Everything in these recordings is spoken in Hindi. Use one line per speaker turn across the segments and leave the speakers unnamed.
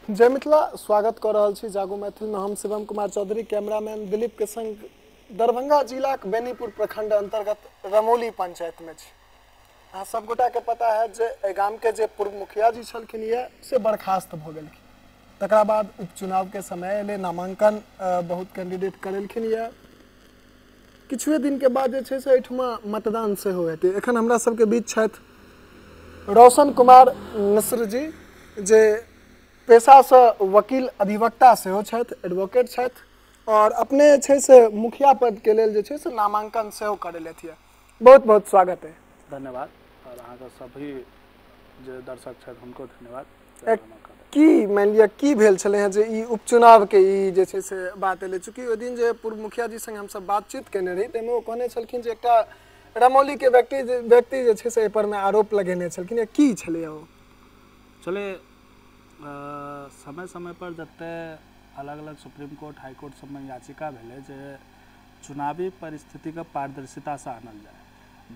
जय मिथिला स्वागत कर रहल छी जागो मैथिल में हम शिवम कुमार चौधरी कैमरामैन दिलीप के संग दरभंगा जिला के बेनीपुर प्रखंड अंतर्गत रमौली पंचायत में छी। अहाँ सब गोटा के पता है जे एहि गाम के जे पूर्व मुखिया जी छलखिन ये से बर्खास्त भ गेलखिन। तकरा बाद उपचुनाव के समय एले नामांकन बहुत कैंडिडेट करेलखिन ये। किछुए दिन के बाद जे छै से एहिठमा मतदान सेहो हेतै। एखन हमरा सबके बीच छथि रोशन कुमार मिश्र जी जे पेशा से वकील अधिवक्ता सेहो छथि, एडवोकेट छथि और अपने छै से मुखिया पद के लेल जे छै से नामांकन सेहो करेलथि। बहुत बहुत स्वागत है।
धन्यवाद और अहाँ के सभी जे दर्शक छथि हुनको धन्यवाद।
की मान लिया की भेल छले हैं जे ई उपचुनाव के ई जे छै से बात एले, चूंकि ओहि दिन जे पूर्व मुखिया जी संग हम सब बातचीत केने रही तैमे ओ कहने छलखिन जे एकटा रमौली के व्यक्ति जे छै से एहि पर में आरोप लगेने छलखिन। की छले ओ?
चले समय समय पर जते अलग अलग सुप्रीम कोर्ट हाई कोर्ट सब में याचिका भेले जे चुनावी परिस्थिति का पारदर्शिता से आनल जाए,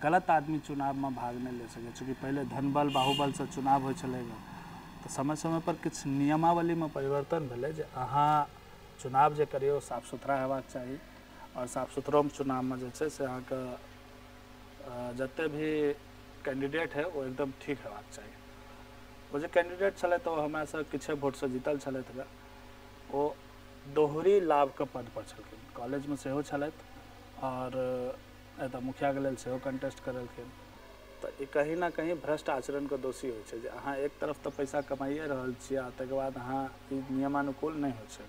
गलत आदमी चुनाव में भाग नहीं ले सके। चूँकि पहले धनबल बाहुबल से चुनाव हो चले तो समय समय पर कुछ नियमावली में परिवर्तन भेले जे अहाँ चुनाव जे करियो साफ सुथरा हेबाक चाहिए और साफ सुथरा चुनाव में जे छै से अहाँ के जते भी कैंडिडेट है वो एकदम ठीक हेबाक चाहिए। वो जो कैंडिडेट चले तो हमरा से किछे वोट से जीतल चलत गे, वो दोहरी लाभ के पद पर छलखिन। कॉलेज में सेहो छलत और एतऽ मुखिया के लेल सेहो कंटेस्ट करलखिन। तो ये कहीं ना कहीं भ्रष्ट आचरण के दोषी होइ छै जे अहाँ एक तरफ तो पैसा कमाइए रहल छियै आ तकर बाद अहाँ ई नियमानुकूल नहीं होइ छै।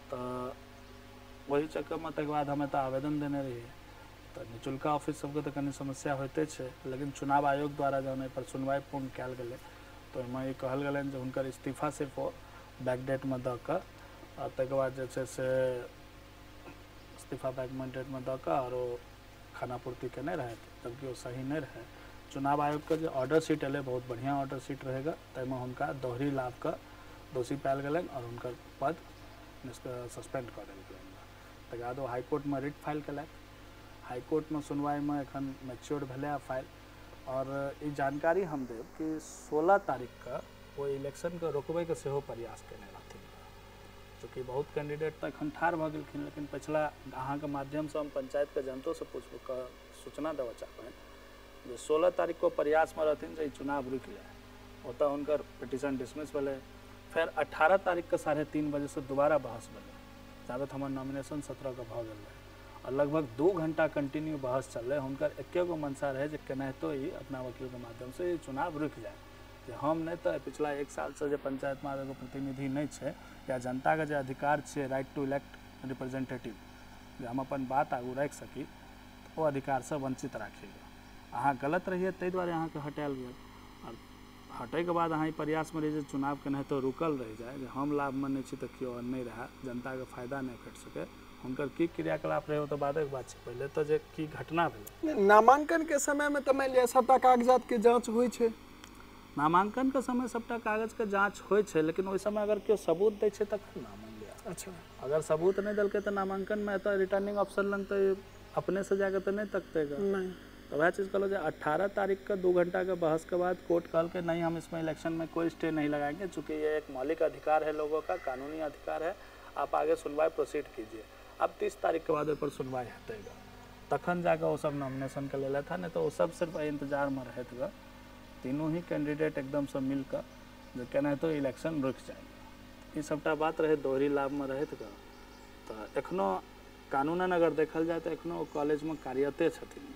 तो वही चक्कर में तकर बाद हम एतऽ आवेदन देने रहिए। तो निचुलका ऑफिस सबके तो कनी समस्या होते छै, लेकिन चुनाव आयोग द्वारा जहन एहि पर सुनवाई पूर्ण कयल गेलै तो एहिमे ई कहल गेलनि जे हुनकर इस्तीफा सिर्फ बैकडेट में दऽ कऽ आ तकर बाद जे छै से इस्तीफा बैकडेट में दऽ कऽ और खाना पूर्ति केने रहथि, जबकि वो सही नहीं रहे। चुनाव आयोग के जो ऑर्डर शीट एले बहुत बढ़िया ऑर्डर शीट रहेगा, तैमे हुनका दोहरी लाभ का दोषी पायल गेलनि और हुनकर पद सस्पेंड कर देल गेलनि। तकर बाद वो हाईकोर्ट में रिट फाइल कयलथि। हाईकोर्ट में सुनवाई में एखन मैच्योर भेलै आ फाइल। और ये जानकारी हम देव कि 16 तारीख का वो इलेक्शन के रोकबे के सेहो प्रयास केने रहथिन। चूँकि बहुत कैंडिडेट तो एखन ठाढ़ भऽ गेलखिन, लेकिन पिछला अहाँ के माध्यम से हम पंचायत के जनतो से पूछबो के सूचना देवऽ चाहबनि जे 16 तारीख को प्रयास में रहथिन जे चुनाव रुकि जाए। ओतऽ हुनकर पिटिशन डिसमिस भेलै। फिर 18 तारीख के 3:30 बजे से दोबारा बहस भेलै, जाबत हमर नॉमिनेशन 17 के भऽ गेल रहै और लगभग 2 घंटा कंटिन्यू बहस चललै। हुनकर एकेगो मनसा रहे जे केनाहितो ही अपना वकील के माध्यम से ये चुनाव रुकि जाए। जे हम नहीं तो पिछला 1 साल से जो पंचायत में एगो प्रतिनिधि नहीं है या जनता के जो अधिकार है राइट टू इलेक्ट रिप्रेजेंटेटिव, जे हम अपन बात आगू रख सकी, वो अधिकार से वंचित राखिएगा। अहाँ गलत रहिए ताहि दुआरे अहाँ के हटायल गेल और हटै के बाद अहाँ प्रयास में रही चुनाव केनाहितो रुकल रह जाए, जे हम लाभ में नहीं छी तो केओ नहीं रहा, जनता के फायदा नहीं भेट सके। हुनकर की क्रियाकलाप रहे तो बादक बात छै, पहले तो जे की घटना भेलै।
नामांकन के समय में तो मान लिया सबटा कागजात के जांच होइ छै।
नामांकन के समय सबटा कागज के जांच होइ छै, लेकिन ओहि समय अगर केओ सबूत दै छै तखन नाम लिया।
अच्छा,
अगर सबूत नहीं देलकै तो नामांकन में एतऽ रिटर्निंग अफसर लग तो अपने से जाकर तो नहीं तकतेगा।
नहीं
तो वह चीज़ कहलो जो 18 तारीख का 2 घंटा के बहस के बाद कोर्ट कहल के नहीं हम इसमें इलेक्शन में कोई स्टे नहीं लगाएंगे, चूँकि ये एक मौलिक अधिकार है लोगों का, कानूनी अधिकार है, आप आगे सुनवाई प्रोसीड कीजिए। अब 30 तारीख के बाद पर सुनवाई हटेगा, तखन जाकर वो सब नॉमिनेशन कर लेला था। नहीं तो वो सब सिर्फ इंतजार में रहते, तीनों ही कैंडिडेट एकदम से मिलकर जो कहना है तो इलेक्शन रुक जाएगा। ये सबटा बात रहे दोहरी लाभ में रहत ग। तो एखनो कानूनन अगर देखल जाए तो एखनो कॉलेज में कार्यरते छथिन।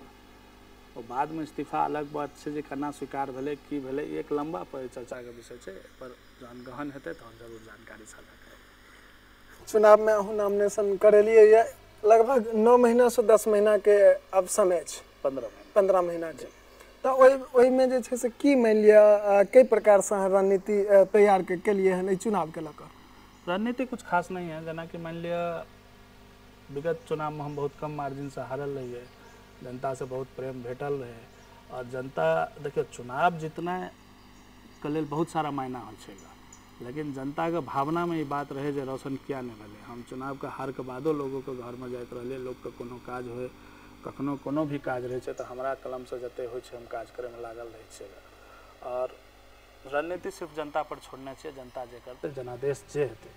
वो बाद में इस्तीफा अलग बात है, जे केना स्वीकार भेलै की भेलै एक लंबा चर्चा के विषय है, पर जहन गहन हेतै तो हम जरूर जानकारी साझा करब।
चुनाव में अहू नॉमिनेशन करेलिए ये लगभग 9 महीना से 10 महीना के अब समय छै, 15 महीना के। तो ओहि में जे छै से की मान लिया कई प्रकार से रणनीति तैयार के लिए है चुनाव के लकर?
रणनीति कुछ खास नहीं है। जना कि मान लिया विगत चुनाव में हम बहुत कम मार्जिन से हारल रहिए, जनता से बहुत प्रेम भेटल रहे और जनता देखिए चुनाव जितना के लिए बहुत सारा मायना हो छेगा, लेकिन जनता के भावना में ये बात रहे जे रोशन किया नहीं भेले। हम चुनाव के हार के बादो लोगों के घर में जाइत रहे, लोग के कोनो काज हो कखनो कोनो भी काज रहे तो हमारा कलम से जते हो हम काज करे में लागल रहे। और रणनीति सिर्फ जनता पर छोड़ना चाहिए, जनता जे करते जनादेश जे हेतै।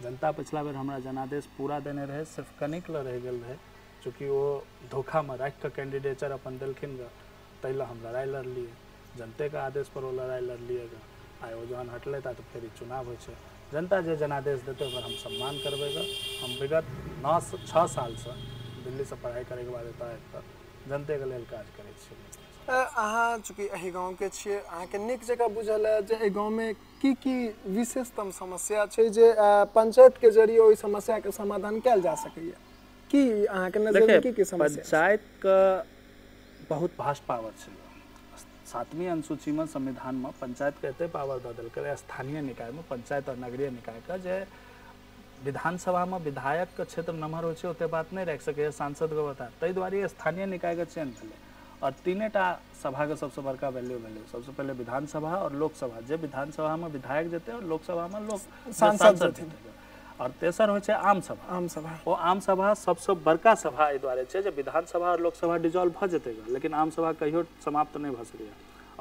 जनता पिछला बेर हमरा जनादेश पूरा देने रहे, सिर्फ कनिक ल रह गेल रहे, चूँकि वो धोखा में राखि कऽ कैंडिडेचर अपन देलखिन ग, ताहि लए हम लड़ाई लड़लिए, जनते के आदेश पर वो लड़ाई लड़लिए ग। आइ वो जहन हटले ता तो फिर ई चुनाव होइ छै, जनता जे जनादेश देते ओकर हम सम्मान करबै ग। हम विगत 6 साल से दिल्ली से पढ़ाई करे के बाद एतऽ जनते के लेल काज करै छियै।
अहाँ चूँकि एहि गाँव के छियै, अहाँके नीक जगह बुझल है जे एहि गाँव में की विशेषतम समस्या छै जे पंचायत के जरिए ओहि समस्या के समाधान कयल जा सकैया? की अहाँके नजर में की समस्या?
पंचायत का बहुत भास्ट पावर छै। 7वीं अनुसूची में संविधान में पंचायत के एते पावर दऽ देलकै, स्थानीय निकाय में पंचायत और नगरीय निकाय का जे विधानसभा में विधायक के क्षेत्र नम्हर होइ छै ओते बात नहीं राखि सकैया सांसद के बता, ताहि दुआरे स्थानीय निकाय के चयन भेलै। और 3टा सभा के सबसे बड़का वैल्यू भेलै, सबसे पहले विधानसभा और लोकसभा, जे विधानसभा में विधायक जेते और लोकसभा में लोक सांसद जेते। और तेसर होइ छै आम सभा। वो आम सभा सबसे बड़का सभा एहि दुआरे छै जे विधानसभा और लोकसभा डिजॉल्व भऽ जेतै, लेकिन आम सभा कहियो समाप्त नहीं भऽ सकैया।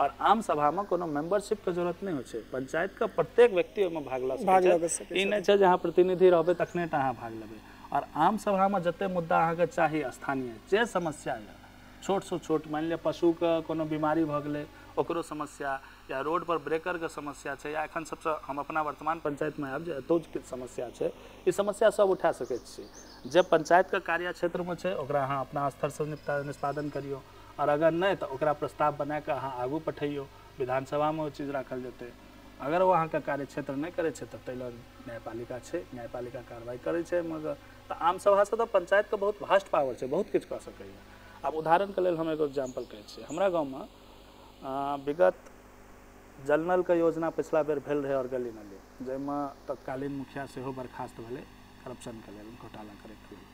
और आम सभा में कोनो मेंबरशिप के जरूरत नहीं होइ छै, पंचायत के प्रत्येक व्यक्ति ओहिमे भाग लऽ सकै छै। ई नहि छै जे अहाँ प्रतिनिधि रहबै तखने टा अहाँ भाग लेबै। और आम सभा में जते मुद्दा अहाँके चाही स्थानीय जे समस्या है, छोट से छोट, मान लिअ पशु के कोनो बीमारी भऽ गेलै ओकरो समस्या, या रोड पर ब्रेकर के समस्या छै, या एखन सबसे हम अपना वर्तमान पंचायत में आब जे एतौ के समस्या छै, ई समस्या सब उठा सकै छी। जे पंचायत के कार्य क्षेत्र में छै ओकरा अहाँ अपना स्तर से निष्पादन करियो, और अगर नहीं तो ओकरा प्रस्ताव बना के अहाँ आगू पठैयो, विधानसभा में वो चीज राखल जेतै। अगर वो अहाँके कार्य क्षेत्र नहीं करे छै तऽ ताहि लेल न्यायपालिका छै, न्यायपालिका कार्रवाई करे छै। मगर तऽ आम सभा से तऽ पंचायत के बहुत भास्ट पावर छै, बहुत किछु कऽ सकैया। आब उदाहरण के लेल हम एगो एग्जाम्पल कहै छियै, हमरा गाँव में विगत जल नल के योजना पिछला बेर भेल रहे और गली नली, जाहिमे तत्कालीन मुखिया सेहो बर्खास्त भेलै करप्शन के लेल, घोटाला करे के लेल।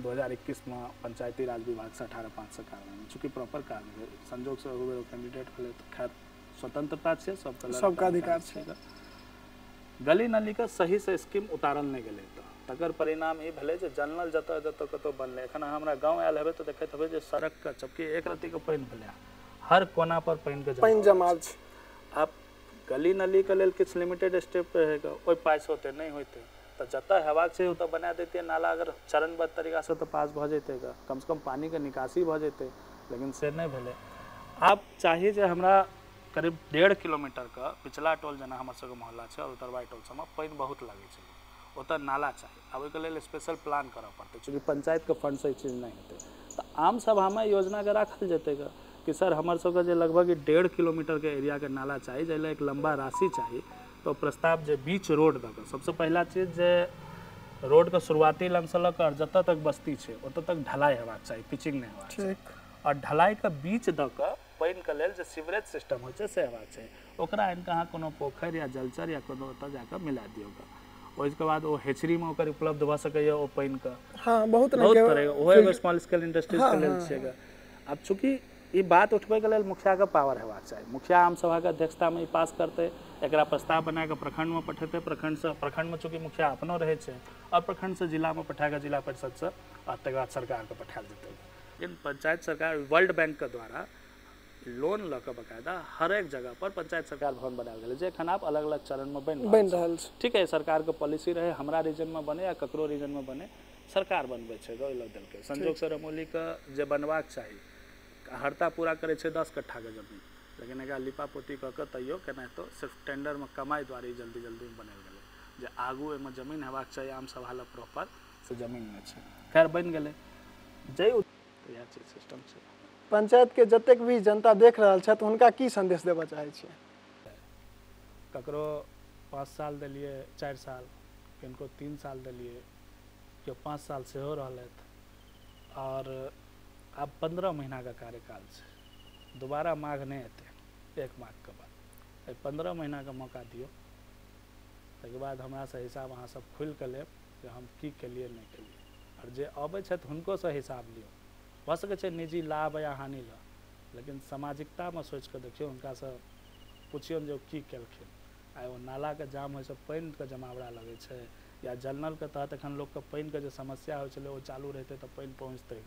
2021 में पंचायती राज विभाग से 18/5 से कार्यान्वयन, चूँकि प्रॉपर काज भेल, संजोग से एगो बेर कैंडिडेट भेलै तऽ खैर स्वतंत्रता छै, सबका अधिकार छै। गली नली के सही से स्कीम उतारल नहीं गेलै, तकर परिणाम ई भेलै जे जल नल जतऽ जतऽ कतौ बनलै। एखन हमरा गाँव आयल हेबै तऽ देखैत हेबै जे सड़क के चौकी एक रत्ती के पानि भेलै, हर कोना पर पानि के
जमाल छै।
आब गली नली के लेल किछु लिमिटेड स्टेप रहेगा, ओहि पाइ से ओते नहीं होते, तो जतऽ हेबाक छै ओतऽ बना देते नाला, अगर चरणबद्ध तरीका से तो पास भऽ जेतै, कम से कम पानी के निकासी भऽ जेतै, लेकिन से नहीं भेलै। आब चाहिए जे हमरा करीब 1.5 किलोमीटर का पिछला टोल जेना हमर सबके मोहल्ला छै और उत्तरवाई टोल सबमे पानि बहुत लागै छै, ओतऽ नाला चाही। आब ओहिके लेल स्पेशल प्लान करऽ पड़तै, चूँकि पंचायत के फंड से ई चीज नहीं हेतै। तऽ आम सभामे योजना के राखल जेतै कि सर हमर सबके जे लगभग 1.5 किलोमीटर के एरिया के नाला चाही, जाहि लेल एक लंबा राशि चाही, तो प्रस्ताव जे बीच रोड दऽ कऽ, सबसे पहला चीज जे रोड के शुरुआती लग से लऽ कऽ जतऽ तक बस्ती छै ओतऽ तक ढलाई हेबाक चाही, पिचिंग नहीं हेबाक चाही। और ढलाई के बीच दऽ कऽ पानि के लेल जे सीवरेज सिस्टम होइ छै से हेबाक चाही, ओकरा आनि कऽ अहाँ कोनो पोखरि या जलचर या कोनो ओतऽ जाकऽ मिला दियौ। ओहिके बाद ओ हेचरी में ओकर उपलब्ध भऽ सकैया ओ पानि के, बहुत तरह ओहो एगो स्मॉल स्केल इंडस्ट्रीज के लेल छै। आब चूँकि ई बात उठबै के लेल मुखिया के पावर हेबाक चाही, मुखिया आम सभा के अध्यक्षता में ई पास करतै, एकरा प्रस्ताव बना कऽ प्रखंड में पठेतै, प्रखंड में चूँकि मुखिया अपनो रहै छै, और प्रखंड से जिला में पठा कऽ जिला परिषद से और तकर बाद सरकार के पठायल जेतै। लेकिन पंचायत सरकार वर्ल्ड बैंक के द्वारा लोन लऽ कऽ बकायदा हर एक जगह पर पंचायत सरकार भवन बनायल गेलै, जे एखन आब अलग अलग चरण में बनि रहल छै। ठीक है, सरकार के पॉलिसी रहे हमरा रीजन में बने या ककरो रीजन में बने, सरकार बनबै छै, ओहि लऽ देलकै। संजोग से रमौली के जे बनबाक चाही, हड़ता पूरा करे छै 10 कट्ठा के जमीन, लेकिन एकरा लिपा पोती कऽ कऽ तैयो केनाहितो सिर्फ टेंडर में कमाई द्वारे जल्दी में बनायल गेलै, जे आगू एहिमे जमीन हेबाक चाही आम सभा लऽ प्रॉपर से जमीन नहि छै। खैर बनि गेलै, इएह चीज सिस्टम छै।
पंचायत के जतेक भी जनता देख रहल छथि हुनका की संदेश देबऽ चाहै छियै?
ककरो 5 साल देलिए, 4 साल, किनको 3 साल देलिए, केओ 5 साल सेहो रहलथि, और आब 15 महीना का कार्यकाल छै, दोबारा माघ नहीं हेतै, 1 माघ के बाद 15 महीना का मौका दियौ, ताहिके बाद हमरा से हिसाब अहाँ सब खुलि कऽ लेब जे हम की केलिए नहीं केलिए, और जे अबै छथि हुनको से हिसाब लियौ। भऽ सकै छै निजी लाभ या हानि लऽ, लेकिन सामाजिकता में सोचि कऽ देखियौ, हुनका से पुछियौ जे ओ की केलखिन। आइ ओ नाला के जाम होइ छै, पानि के जमावड़ा लगै छै, या जल नल के तहत एखन लोक के पानि के जे समस्या होइ छलै ओ चालू रहितै तऽ पानि पहुँचतै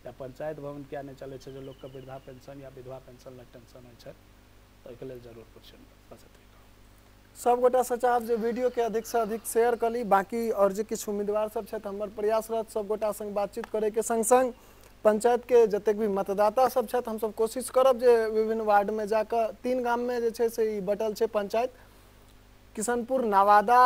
या पंचायत भवन किया नहीं चलै छै, जे लोक के वृद्धा पेंशन या विधवा पेंशन लग टेंशन होइ छै, ताहिके लेल जरूर पूछियन। बस एतबे।
सब गोटा से चाहब जे वीडियो के अधिक से अधिक शेयर करी। बाकी और जे किछु उम्मीदवार सब छथि हमर प्रयास रहत सब गोटा संग बातचीत करे के संग संग पंचायत के जतेक भी मतदाता सब छथि हम सब कोशिश करब जे विभिन्न वार्ड में जाकर 3 गाम में जे छै से ई बटल छै पंचायत किशनपुर, नवादा,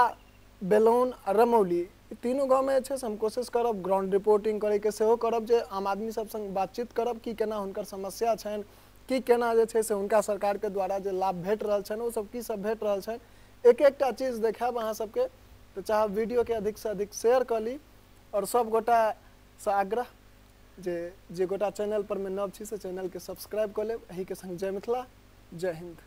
बेलौन आ रमौली, ई तीनों गाँव में जे छै से हम कोशिश करब ग्राउंड रिपोर्टिंग करे के सेहो करब जे आम आदमी सब संग बातचीत करब कि केना हुनकर समस्या छनि, कि केना जे छै से हुनका सरकार के द्वारा जे लाभ भेट रहल छनि ओ सब की सब भेट रहल छनि, एक एकटा चीज देखाब अहाँ सबके। तो चाहब वीडियो के अधिक से अधिक शेयर कर ली और सब गोटा से आग्रह जे गोटा चैनल पर में नव छी से चैनल के सब्सक्राइब कर लेब। एही के संग जय मिथिला, जय हिंद।